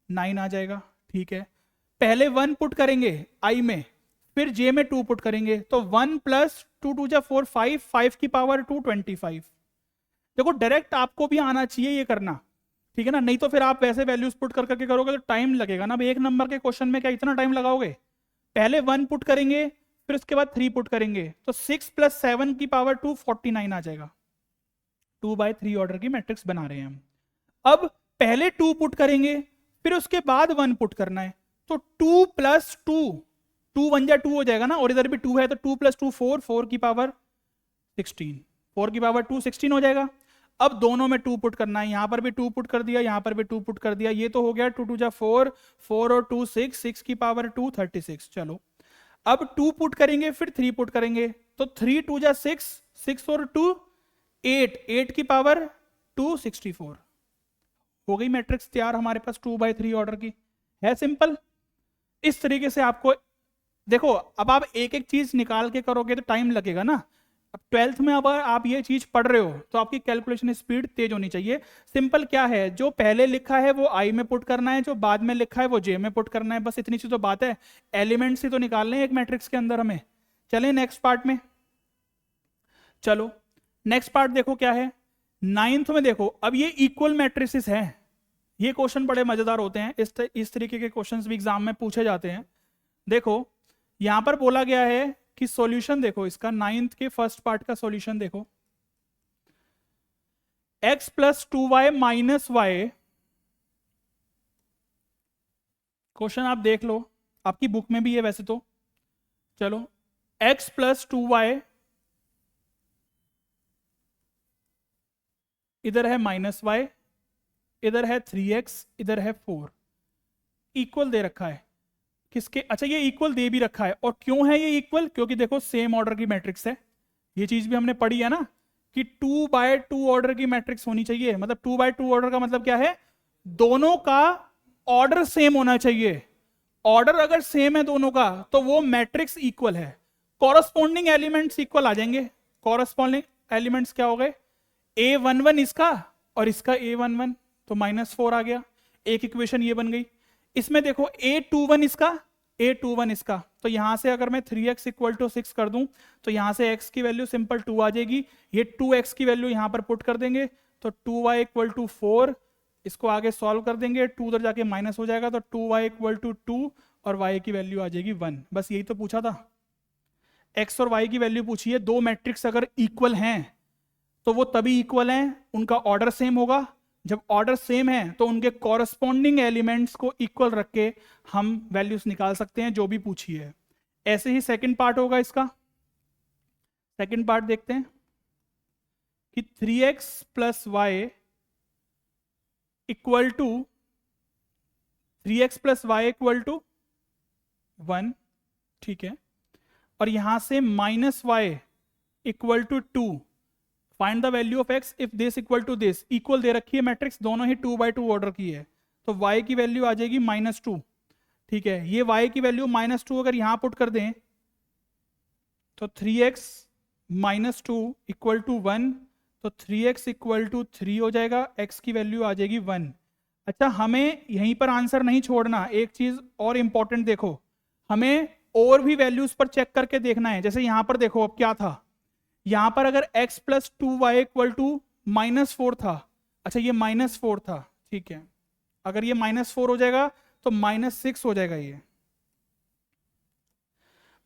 9 आ जाएगा, ठीक है। पहले 1 पुट करेंगे आई में, फिर जे में 2 पुट करेंगे, तो 1 प्लस 2 2 जा 4 5, 5 की पावर 2 25। देखो डायरेक्ट आपको भी आना चाहिए ये करना, ठीक है ना, नहीं तो फिर आप वैसे वैल्यूज पुट कर करके करोगे तो टाइम लगेगा ना, एक नंबर के क्वेश्चन में क्या इतना टाइम लगाओगे। पहले 1 पुट करेंगे फिर उसके बाद 3 पुट करेंगे, तो 6 प्लस 7 की पावर 2 49 आ जाएगा। 2x3 ऑर्डर की मैट्रिक्स बना रहे हैं हम। अब पहले 2 पुट करेंगे फिर उसके बाद 1 पुट करना है, तो 2 प्लस 2 2 1 जा 2 हो जाएगा ना, और इधर भी 2 है तो 2 + 2 4, 4 की पावर 16, 4 की पावर 2 16 हो जाएगा। अब दोनों में 2 पुट करना है, यहां पर भी 2 पुट कर दिया, यहां पर भी 2 पुट कर दिया, ये तो हो गया 2 2 जा 4, 4 और 2 6, 6 की पावर 2 36। चलो अब 2 पुट करेंगे, फिर 3 पुट करेंगे, तो 3 2 जा 6, 6 और 2 8, 8 की पावर 2 64। हो गई मैट्रिक्स तैयार हमारे पास 2/3 ऑर्डर की। है सिंपल। इस तरीके से आपको देखो, अब आप एक एक चीज निकाल के करोगे तो टाइम लगेगा ना। अब 12th में अगर आप ये चीज पढ़ रहे हो तो आपकी कैलकुलेशन स्पीड तेज होनी चाहिए। सिंपल क्या है, जो पहले लिखा है वो आई में पुट करना है, जो बाद में लिखा है वो जे में पुट करना है, बस इतनी सी तो बात है। एलिमेंट्स ही तो निकालने हैं एक मैट्रिक्स के अंदर हमें। चलें नेक्स्ट पार्ट में। चलो नेक्स्ट पार्ट देखो क्या है। 9th में देखो, अब ये इक्वल मैट्रिसेस हैं। ये क्वेश्चन बड़े मजेदार होते हैं, इस तरीके के क्वेश्चंस भी एग्जाम में पूछे जाते हैं। देखो यहां पर बोला गया है कि सॉल्यूशन देखो, इसका 9th के फर्स्ट पार्ट का सॉल्यूशन देखो। x + 2y - y, क्वेश्चन आप देख लो, आपकी बुक में भी है वैसे तो। चलो x + 2y, इधर है -y, इधर है 3x, इधर है 4, इक्वल दे रखा है किसके? अच्छा ये इक्वल दे भी रखा है। और क्यों है ये इक्वल? क्योंकि देखो सेम ऑर्डर की मैट्रिक्स है। ये चीज भी हमने पढ़ी है ना कि 2/2 ऑर्डर की मैट्रिक्स होनी चाहिए। मतलब 2/2 ऑर्डर का मतलब क्या है? दोनों का ऑर्डर सेम होना चाहिए। ऑर्डर अगर सेम है दोनों का तो वो मैट्रिक्स इक्वल है। कॉरस्पॉन्डिंग एलिमेंट्स इक्वल आ जाएंगे। कॉरस्पॉन्डिंग एलिमेंट्स क्या हो गए? A11 इसका और इसका A11, तो -4 आ गया। एक इक्वेशन ये बन गई। इसमें देखो A21 इसका, A21 इसका, तो यहां से अगर मैं 3x = 6 कर दूं तो यहां से x की वैल्यू सिंपल 2 आ जाएगी। ये 2x की वैल्यू यहां पर पुट कर देंगे तो 2y = 4। इसको आगे सॉल्व कर देंगे, 2 उधर जाके माइनस हो जाएगा तो 2y = 2 और y की वैल्यू आ जाएगी 1। बस यही तो पूछा था, x और y की वैल्यू पूछी है। दो मैट्रिक्स अगर इक्वल हैं तो वो तभी इक्वल हैं, उनका ऑर्डर सेम होगा। जब ऑर्डर सेम है तो उनके कॉरस्पॉन्डिंग एलिमेंट्स को इक्वल रख के हम वैल्यूज निकाल सकते हैं जो भी पूछी है। ऐसे ही सेकंड पार्ट होगा इसका। सेकंड पार्ट देखते हैं कि 3x + y = 3x + y = 1, ठीक है। और यहां से -y = 2। Find the value of x if this equal to this. Equal दे रखी है मैट्रिक्स, दोनों ही 2/2 ऑर्डर की है, तो y की वैल्यू आ जाएगी -2, ठीक है। ये y की वैल्यू -2 अगर यहां पुट कर दें तो 3x - 2 = 1, तो 3x = 3 हो जाएगा, x की वैल्यू आ जाएगी 1। अच्छा हमें यहीं पर आंसर नहीं छोड़ना, एक चीज और इंपॉर्टेंट देखो, हमें और भी वैल्यूज पर चेक करके देखना है। जैसे यहां पर देखो अब क्या था, यहां पर अगर x + 2y = -4 था। अच्छा ये -4 था, ठीक है। अगर ये -4 हो जाएगा तो -6 हो जाएगा। ये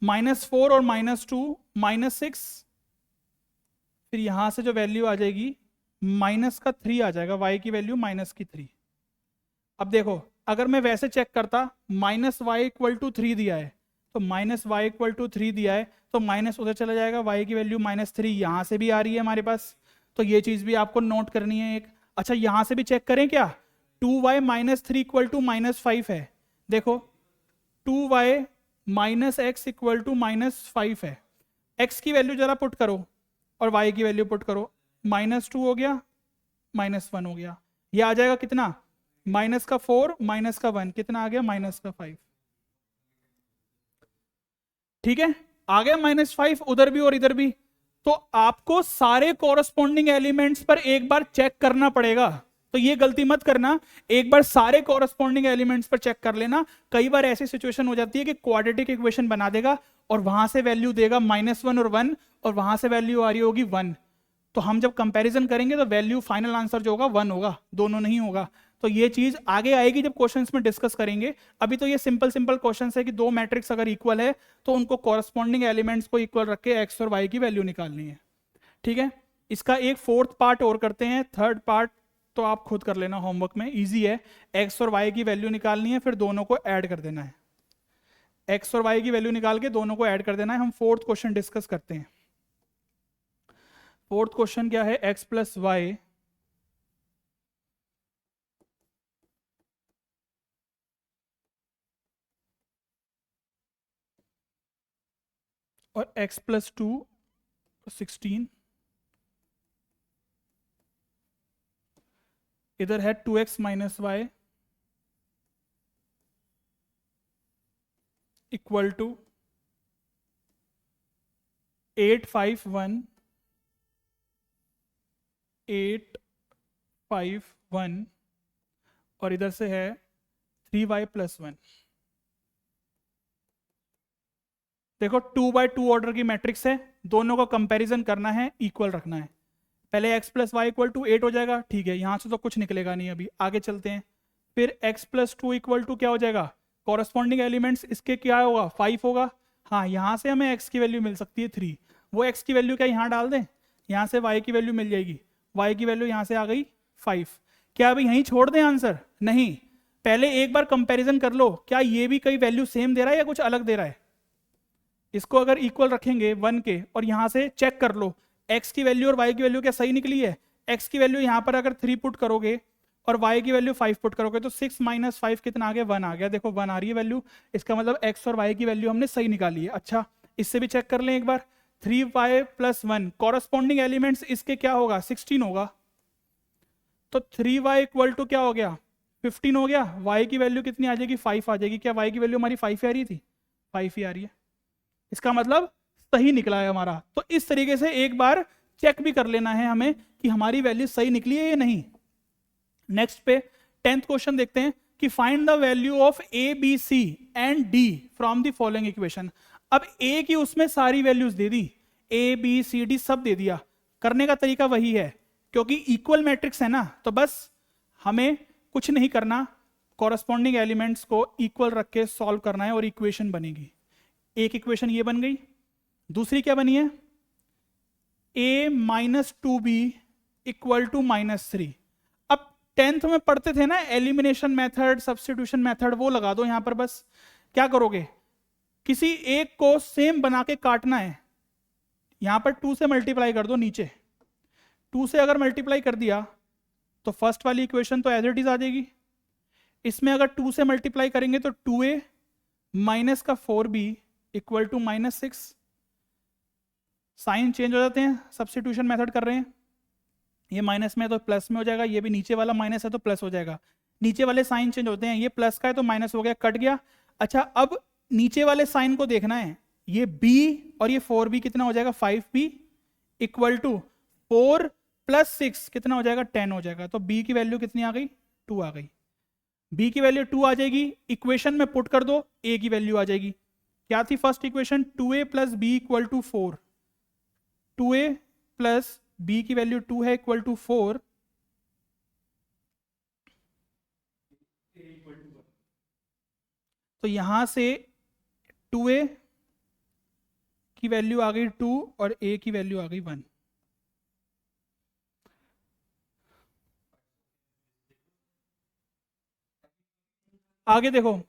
-4 और -2 -6, फिर यहां से जो वैल्यू आ जाएगी -3 आ जाएगा, y की वैल्यू -3। अब देखो अगर मैं वैसे चेक करता, -y = 3 दिया है तो -y = 3 दिया है तो माइनस उधर चला जाएगा, y की वैल्यू -3 यहां से भी आ रही है हमारे पास, तो ये चीज भी आपको नोट करनी है एक। अच्छा यहां से भी चेक करें क्या, 2y - 3 = -5 है। देखो 2y - x = -5 है। x की वैल्यू जरा पुट करो और y की वैल्यू पुट करो, -2 हो गया, -1 हो गया। ये आ जाएगा कितना? -4 -1 कितना आ गया? -5, ठीक है। आ गया -5 उधर भी और इधर भी। तो आपको सारे कॉरस्पॉन्डिंग एलिमेंट्स पर एक बार चेक करना पड़ेगा, तो ये गलती मत करना, एक बार सारे कॉरस्पॉन्डिंग एलिमेंट्स पर चेक कर लेना। कई बार ऐसी सिचुएशन हो जाती है कि क्वाड्रेटिक इक्वेशन बना देगा और वहां से वैल्यू देगा -1 और 1 और वहां से वैल्यू आ रही होगी 1, तो हम जब कंपैरिजन करेंगे तो वैल्यू फाइनल आंसर जो होगा 1 होगा, दोनों नहीं होगा। तो ये चीज आगे आएगी जब क्वेश्चंस में डिस्कस करेंगे। अभी तो ये सिंपल क्वेश्चंस है कि दो मैट्रिक्स अगर इक्वल है तो उनको कॉरस्पॉन्डिंग एलिमेंट्स को इक्वल रख के एक्स और वाई की वैल्यू निकालनी है, ठीक है। इसका एक 4th पार्ट और करते हैं, 3rd पार्ट तो आप खुद कर लेना होमवर्क में, इजी है। एक्स और वाई की वैल्यू निकालनी है, फिर दोनों को ऐड कर देना है। एक्स और वाई की वैल्यू निकाल के दोनों को ऐड कर देना है। हम फोर्थ क्वेश्चन डिस्कस करते हैं। फोर्थ क्वेश्चन क्या है, एक्स प्लस वाई और x प्लस 2 16, इधर है 2x minus Y equal to 851 851 और इधर से है 3y प्लस 1। देखो 2x2 ऑर्डर की मैट्रिक्स है, दोनों को कंपैरिजन करना है, इक्वल रखना है। पहले x plus y equal to 8 हो जाएगा, ठीक है, यहां से तो कुछ निकलेगा नहीं, अभी आगे चलते हैं। फिर x प्लस 2 इक्वल टू क्या हो जाएगा, कॉरस्पॉन्डिंग एलिमेंट्स इसके क्या होगा, 5 होगा। हाँ, यहां से हमें x की वैल्यू मिल सकती है 3, वो x की वैल्यू क्या यहाँ डाल दें, यहाँ से y की वैल्यू मिल जाएगी, y की वैल्यू यहाँ से आ गई 5। क्या अभी यहीं छोड़ दें आंसर, नहीं, पहले एक बार कंपेरिजन कर लो, क्या ये भी कई वैल्यू सेम दे रहा है या कुछ अलग दे रहा है। इसको अगर इक्वल रखेंगे 1 के और यहां से चेक कर लो x की वैल्यू और y की वैल्यू क्या सही निकली है। x की वैल्यू यहां पर अगर 3 पुट करोगे और y की वैल्यू 5 पुट करोगे तो 6 माइनस 5 कितना आ गया, 1 आ गया। देखो 1 आ रही है वैल्यू, इसका मतलब x और y की वैल्यू हमने सही निकाली है। अच्छा, इससे भी चेक कर लें एक बार, 3y प्लस 1 कॉरस्पॉन्डिंग एलिमेंट्स इसके क्या होगा, 16 होगा। तो 3y इक्वल टू क्या हो गया, 15 हो गया। y की वैल्यू कितनी आ जाएगी, 5 आ जाएगी। क्या y की वैल्यू हमारी 5 आ रही थी, 5 ही आ रही है, इसका मतलब सही निकला है हमारा। तो इस तरीके से एक बार चेक भी कर लेना है हमें कि हमारी वैल्यू सही निकली है या नहीं। नेक्स्ट पे 10th क्वेश्चन देखते हैं कि find the value of A B C and D from the following equation. अब ए की उसमें सारी वैल्यूज दे दी, ए बी सी डी सब दे दिया। करने का तरीका वही है, क्योंकि इक्वल मैट्रिक्स है ना, तो बस हमें कुछ नहीं करना, कॉरस्पॉन्डिंग एलिमेंट्स को इक्वल रख के सॉल्व करना है और इक्वेशन बनेगी। एक इक्वेशन ये बन गई, दूसरी क्या बनी है, a minus 2b equal to -3। अब 10th में पढ़ते थे ना एलिमिनेशन मेथड, सब्स्टिट्यूशन मेथड, वो लगा दो यहां पर। बस क्या करोगे, किसी एक को सेम बना के काटना है, यहां पर 2 से मल्टीप्लाई कर दो, नीचे 2 से अगर मल्टीप्लाई कर दिया तो फर्स्ट वाली इक्वेशन तो एज इट इज आ जाएगी। इसमें अगर 2 से मल्टीप्लाई करेंगे तो 2a माइनस का 4b equal to -6। Sign change हो जाते हैं, सब्स्टिट्यूशन मेथड कर रहे हैं, ये माइनस में है तो प्लस में हो जाएगा, ये भी नीचे वाला माइनस है तो प्लस हो जाएगा। नीचे वाले साइन चेंज होते हैं, ये प्लस का है तो माइनस हो गया, कट गया। अच्छा, अब नीचे वाले साइन को देखना है, ये b और ये 4b कितना हो जाएगा, 5b इक्वल टू 4 प्लस 6 कितना हो जाएगा, 10 हो जाएगा। तो b की वैल्यू कितनी आ गई, 2 आ गई। b की वैल्यू 2 आ जाएगी, इक्वेशन में पुट कर दो, a की वैल्यू आ जाएगी। क्या थी first equation, 2a plus B equal to 4, 2a plus B की वैल्यू 2 है इक्वल टू 4, तो यहां से 2a की वैल्यू आ गई 2 और a की वैल्यू आ गई 1। आगे देखो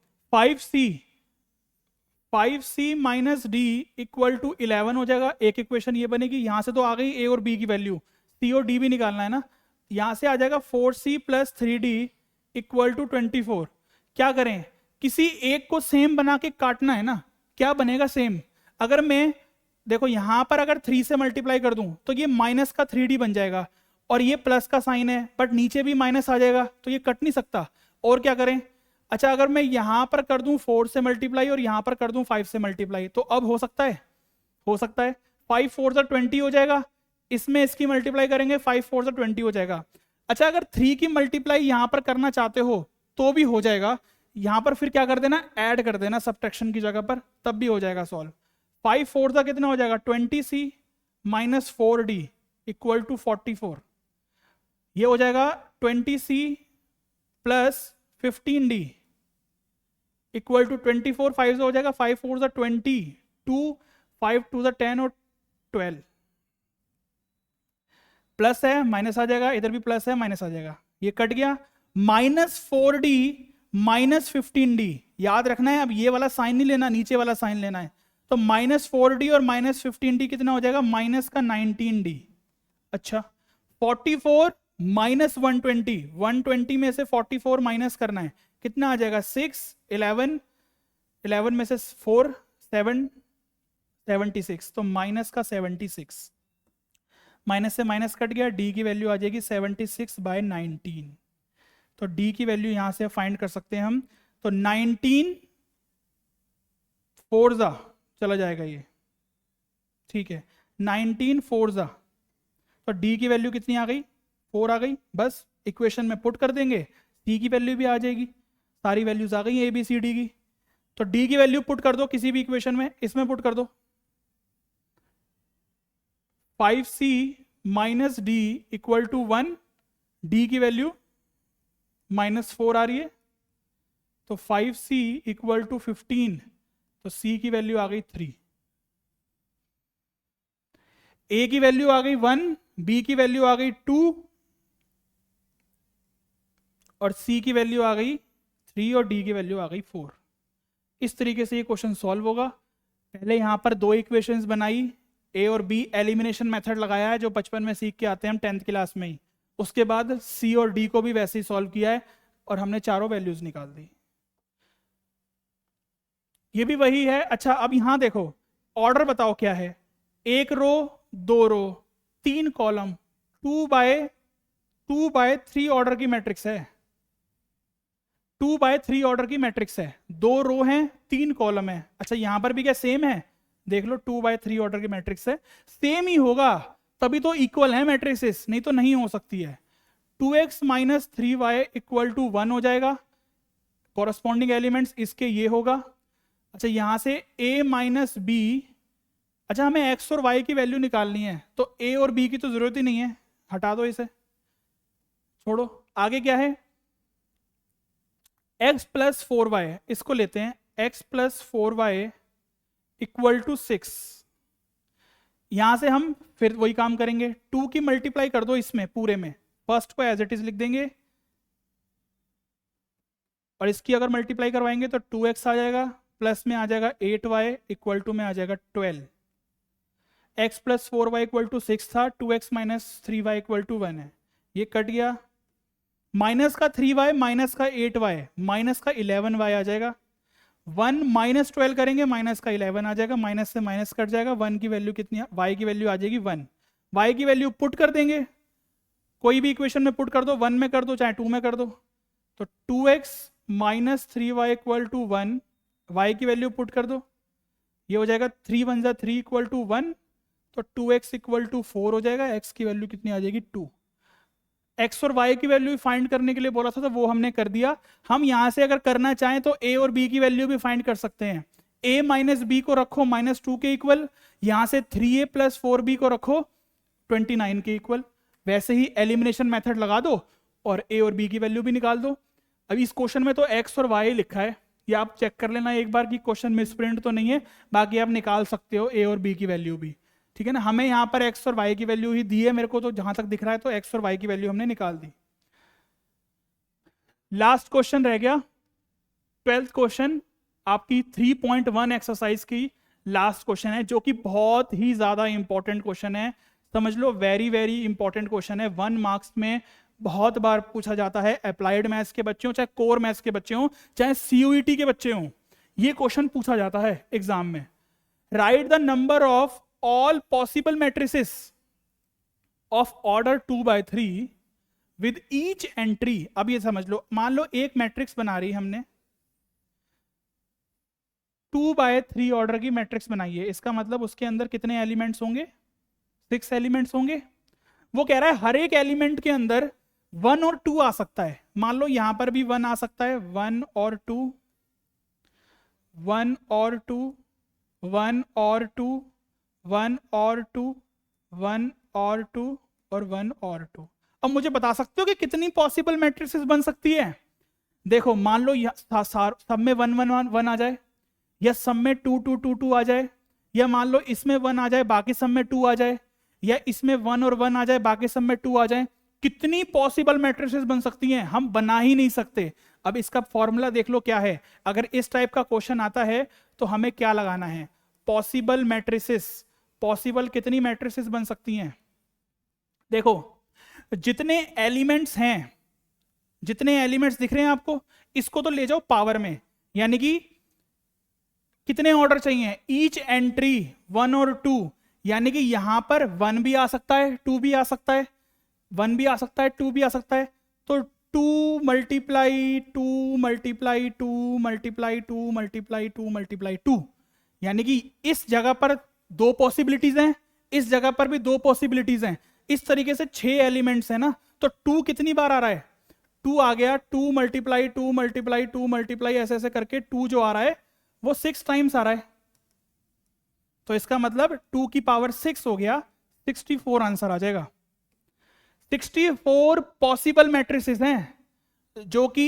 5c minus D equal to 11 हो जाएगा। एक इक्वेशन ये बनेगी, यहां से तो आ गई a और b की वैल्यू, c और d भी निकालना है ना, यहां से आ जाएगा 4c plus 3d equal to 24। क्या करें, किसी एक को सेम बना के काटना है ना, क्या बनेगा सेम। अगर मैं देखो यहां पर अगर 3 से मल्टीप्लाई कर दूं तो ये माइनस का 3d बन जाएगा और ये प्लस का साइन है, बट नीचे भी माइनस आ जाएगा तो ये कट नहीं सकता। और क्या करें, अच्छा अगर मैं यहां पर कर दूं 4 से मल्टीप्लाई और यहां पर कर दूं 5 से मल्टीप्लाई, तो अब हो सकता है, हो सकता है 5 4 से 20 हो जाएगा, इसमें इसकी मल्टीप्लाई करेंगे 5 4 से 20 हो जाएगा। अच्छा अगर 3 की मल्टीप्लाई यहां पर करना चाहते हो तो भी हो जाएगा, यहां पर फिर क्या कर देना, ऐड कर देना सब्ट्रैक्शन की जगह पर, तब भी हो जाएगा सॉल्व। 5 4 का कितना हो जाएगा, 20c minus 4d equal to 44। ये हो जाएगा 20c plus 15d equal to 24, 5 से हो जाएगा 5 4 से 20, 2 5 2 से 10 और 12, प्लस है माइनस आ जाएगा, इधर भी प्लस है माइनस आ जाएगा, ये कट गया। -4d -15D, याद रखना है, अब ये वाला साइन नहीं लेना, नीचे वाला साइन लेना है। तो -4D और -15D कितना हो जाएगा, माइनस का 19D। अच्छा 44 माइनस 120, 120 में से 44 माइनस करना है, कितना आ जाएगा 6, 11, 11 में से 4, 7, 76, तो माइनस का 76, माइनस से माइनस कट गया, डी की वैल्यू आ जाएगी 76/19। तो डी की वैल्यू यहां से फाइंड कर सकते हैं हम, तो 19 4 चला जाएगा ये, ठीक है 19 4, तो डी की वैल्यू कितनी आ गई, 4 आ गई। बस इक्वेशन में पुट कर देंगे, सी की वैल्यू भी आ जाएगी, सारी वैल्यूज आ गई ए बी सी डी की। तो डी की वैल्यू पुट कर दो किसी भी इक्वेशन में, इसमें पुट कर दो, 5c minus D equal to 1, D की वैल्यू -4 आ रही है, तो 5c इक्वल टू 15, तो c की वैल्यू आ गई 3, a की वैल्यू आ गई 1, b की वैल्यू आ गई 2 और c की वैल्यू आ गई 3 और d की वैल्यू आ गई 4। इस तरीके से ये क्वेश्चन सॉल्व होगा। पहले यहां पर दो इक्वेशंस बनाई, a और b, एलिमिनेशन मेथड लगाया है जो बचपन में सीख के आते हैं हम 10th क्लास में ही। उसके बाद c और d को भी वैसे ही सॉल्व किया है और हमने चारों वैल्यूज निकाल दी। ये भी वही है। अच्छा अब यहां देखो, ऑर्डर बताओ क्या है, 1 रो 2 रो 3 कॉलम, 2 by 3 ऑर्डर की मैट्रिक्स है, 2 by 3 ऑर्डर की मैट्रिक्स है, 2 रो हैं 3 कॉलम है। अच्छा यहां पर भी क्या सेम है, देख लो 2 by 3 ऑर्डर की मैट्रिक्स है, सेम ही होगा तभी तो इक्वल है मैट्रिक्सेस, नहीं तो नहीं हो सकती है। 2x minus 3y equal to 1 हो जाएगा, कॉरस्पॉन्डिंग एलिमेंट्स इसके ये होगा। अच्छा यहां से a माइनस बी, अच्छा हमें x और y की वैल्यू निकालनी है, तो a और b की तो जरूरत ही नहीं है, हटा दो इसे, छोड़ो। आगे क्या है, x प्लस 4y, इसको लेते हैं, x plus 4y equal to 6। यहां से हम फिर वही काम करेंगे, 2 की मल्टीप्लाई कर दो इसमें पूरे में, फर्स्ट को एज इट इज लिख देंगे और इसकी अगर मल्टीप्लाई करवाएंगे तो 2x आ जाएगा, प्लस में आ जाएगा 8y इक्वल टू में आ जाएगा 12। x plus 4y equal to 6 था, 2x minus 3y equal to 1 है, ये कट गया, माइनस का 3y माइनस का 8y माइनस का 11y आ जाएगा, 1 माइनस 12 करेंगे माइनस का 11 आ जाएगा, माइनस से माइनस कट जाएगा, 1 की वैल्यू कितनी है, y की वैल्यू आ जाएगी 1, y की वैल्यू पुट कर देंगे, कोई भी इक्वेशन में पुट कर दो, 1 में कर दो चाहे 2 में कर दो, तो 2x minus 3y equal to 1, y की वैल्यू पुट कर दो, ये हो जाएगा 3 1 जा 3 इक्वल टू 1, तो 2x इक्वल टू 4 हो जाएगा, x की वैल्यू कितनी आ जाएगी 2। x और y की वैल्यू फाइंड करने के लिए बोला था तो वो हमने कर दिया। हम यहां से अगर करना चाहें तो a और b की वैल्यू भी फाइंड कर सकते हैं, a माइनस बी को रखो -2 के इक्वल, यहां से 3a प्लस 4b को रखो 29 के इक्वल, वैसे ही एलिमिनेशन मेथड लगा दो और a और b की वैल्यू भी निकाल दो। अभी इस क्वेश्चन में तो x और y लिखा है, ये आप चेक कर लेना एक बार कि क्वेश्चन मिसप्रिंट तो नहीं है, बाकी आप निकाल सकते हो a और b की वैल्यू भी, ठीक है ना। हमें यहाँ पर x और y की वैल्यू ही दी है मेरे को, तो जहां तक दिख रहा है तो x और y की वैल्यू हमने निकाल दी। लास्ट क्वेश्चन रह गया, 12th क्वेश्चन, आपकी 3.1 एक्सरसाइज की लास्ट क्वेश्चन है, जो कि बहुत ही ज्यादा इंपॉर्टेंट क्वेश्चन है, समझ लो वेरी वेरी इंपॉर्टेंट क्वेश्चन है, 1 मार्क्स में बहुत बार पूछा जाता है, अप्लाइड मैथ्स के बच्चे हो चाहे कोर मैथ्स के बच्चे हो चाहे CUET के बच्चे हो, ये क्वेश्चन पूछा जाता है एग्जाम में। Right the number of all possible matrices of order 2 by 3 with each entry। अब ये समझ लो, मान लो एक मैट्रिक्स बना रही हमने, 2 by 3 ऑर्डर की मैट्रिक्स बनाई है, इसका मतलब उसके अंदर कितने एलिमेंट्स होंगे, 6 एलिमेंट्स होंगे। वो कह रहा है हर एक एलिमेंट के अंदर 1 और 2 आ सकता है, मान लो यहां पर भी 1 आ सकता है, 1 और 2, 1 और 2, 1 और 2, 1 और 2, 1 और 2 और 1 और 2। अब मुझे बता सकते हो कि कितनी पॉसिबल मैट्रिसेस बन सकती है। देखो मान लो सब में 1 1 1 1 आ जाए, या सब में 2 2 2 2 आ जाए, या मान लो इसमें 1 आ जाए बाकी सब में 2 आ जाए, या इसमें 1 और 1 आ जाए बाकी सब में 2 आ जाए। कितनी पॉसिबल मैट्रिसेस बन सकती हैं, हम बना ही नहीं सकते, अब इसका फॉर्मूला देख लो क्या है। अगर इस टाइप का क्वेश्चन आता है तो हमें क्या लगाना है, पॉसिबल मैट्रिसेस। पॉसिबल कितनी मैट्रिसेस बन सकती हैं, देखो जितने एलिमेंट्स हैं, जितने एलिमेंट्स दिख रहे हैं आपको, इसको तो ले जाओ पावर में, यानी कि कितने ऑर्डर चाहिए, ईच एंट्री 1 और 2, यानी कि यहां पर 1 भी आ सकता है, 2 भी आ सकता है, 1 भी आ सकता है, 2 भी आ सकता है। तो 2 multiply 2 multiply 2 multiply 2 multiply 2 multiply 2, यानी कि इस जगह पर 2 पॉसिबिलिटीज हैं, इस जगह पर भी 2 पॉसिबिलिटीज हैं। इस तरीके से 6 एलिमेंट्स हैं ना, तो 2 कितनी बार आ रहा है, 2 आ गया, 2 मल्टीप्लाई 2 मल्टीप्लाई 2 मल्टीप्लाई ऐसे ऐसे करके 2 जो आ रहा है वो 6 टाइम्स आ रहा है। तो इसका मतलब 2 की पावर 6 हो गया, 64 आंसर आ जाएगा। 64 पॉसिबल मैट्रिसेस हैं जो कि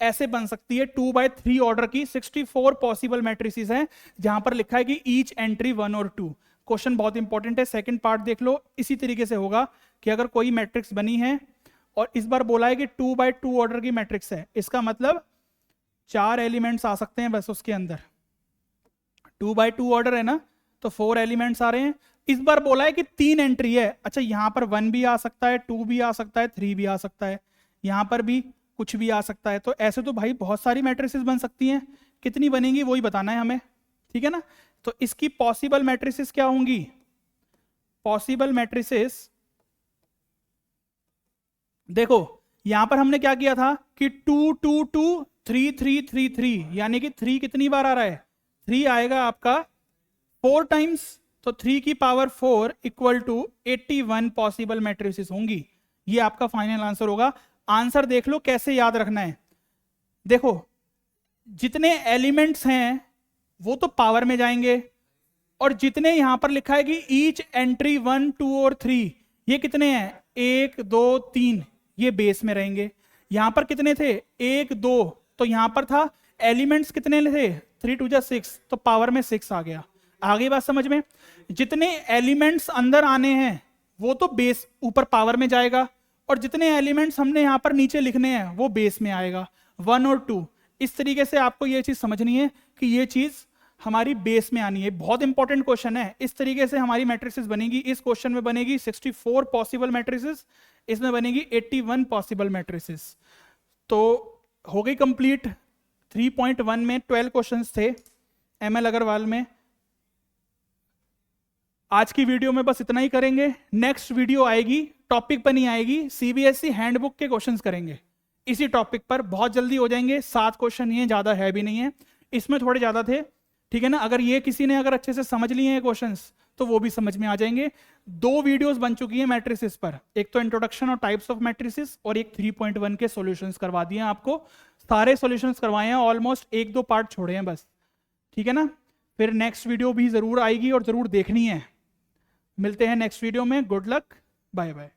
ऐसे बन सकती है 2/3 ऑर्डर की। 64 पॉसिबल मैट्रिसेस हैं जहां पर लिखा है कि ईच एंट्री 1 और 2। क्वेश्चन बहुत इंपॉर्टेंट है, सेकंड पार्ट देख लो। इसी तरीके से होगा कि अगर कोई मैट्रिक्स बनी है और इस बार बोला है कि 2/2 ऑर्डर की मैट्रिक्स है, इसका मतलब 4 एलिमेंट्स आ सकते हैं बस उसके अंदर। 2/2 ऑर्डर है ना, तो 4 एलिमेंट्स आ रहे हैं। इस बार बोला है कि 3 एंट्री है, अच्छा यहां पर 1 भी आ सकता है, 2 भी आ सकता है, 3 भी आ सकता है, यहां पर भी कुछ भी आ सकता है। तो ऐसे तो भाई बहुत सारी मैट्रिसेस बन सकती हैं, कितनी बनेंगी वही बताना है हमें, ठीक है ना। तो इसकी पॉसिबल मैट्रिसेस क्या होंगी, पॉसिबल मैट्रिसेस देखो यहां पर हमने क्या किया था कि 2 2 2 3 3 3 3, यानी कि 3 कितनी बार आ रहा है, 3 आएगा आपका 4 टाइम्स। तो 3 की power 4 equal to 81 possible matrices होंगी। ये आपका फाइनल आंसर होगा। आंसर देख लो कैसे याद रखना है, देखो जितने एलिमेंट्स हैं वो तो पावर में जाएंगे, और जितने यहां पर लिखा है कि ईच एंट्री 1 2 और 3, ये कितने हैं 1 2 3, ये बेस में रहेंगे। यहां पर कितने थे 1 2, तो यहां पर था एलिमेंट्स कितने थे 3 2 6, तो पावर में 6 आ गया। आगे बात समझ में, जितने एलिमेंट्स अंदर आने हैं वो तो बेस ऊपर पावर में जाएगा, और जितने एलिमेंट्स हमने यहां पर नीचे लिखने हैं वो बेस में आएगा 1 और 2। इस तरीके से आपको ये चीज समझनी है कि ये चीज हमारी बेस में आनी है। बहुत इंपॉर्टेंट क्वेश्चन है। इस तरीके से हमारी मैट्रिसेस बनेगी। इस क्वेश्चन में बनेगी 64 पॉसिबल मैट्रिसेस, इसमें बनेगी 81 पॉसिबल मैट्रिसेस। तो हो गई कंप्लीट। 3.1 में 12 क्वेश्चंस थे एमएल अग्रवाल में। आज की वीडियो में बस इतना ही करेंगे। नेक्स्ट वीडियो आएगी, टॉपिक पर नहीं आएगी, सीबीएसई हैंडबुक के क्वेश्चंस करेंगे इसी टॉपिक पर। बहुत जल्दी हो जाएंगे, 7 क्वेश्चन ही है, ज्यादा है भी नहीं है। इसमें थोड़े ज्यादा थे, ठीक है ना। अगर ये किसी ने अगर अच्छे से समझ लिए हैं क्वेश्चंस तो वो भी समझ में आ जाएंगे। 2 वीडियोस बन चुकी हैं मैट्रिसेस पर, एक तो इंट्रोडक्शन और टाइप्स ऑफ मैट्रिसेस, और एक 3.1 के सॉल्यूशंस करवा दिए हैं आपको। सारे सॉल्यूशंस करवाए हैं ऑलमोस्ट, 1-2 पार्ट छोड़े हैं बस, ठीक है ना। फिर नेक्स्ट वीडियो भी जरूर आएगी और जरूर देखनी है। मिलते हैं नेक्स्ट वीडियो में। Good luck, bye bye.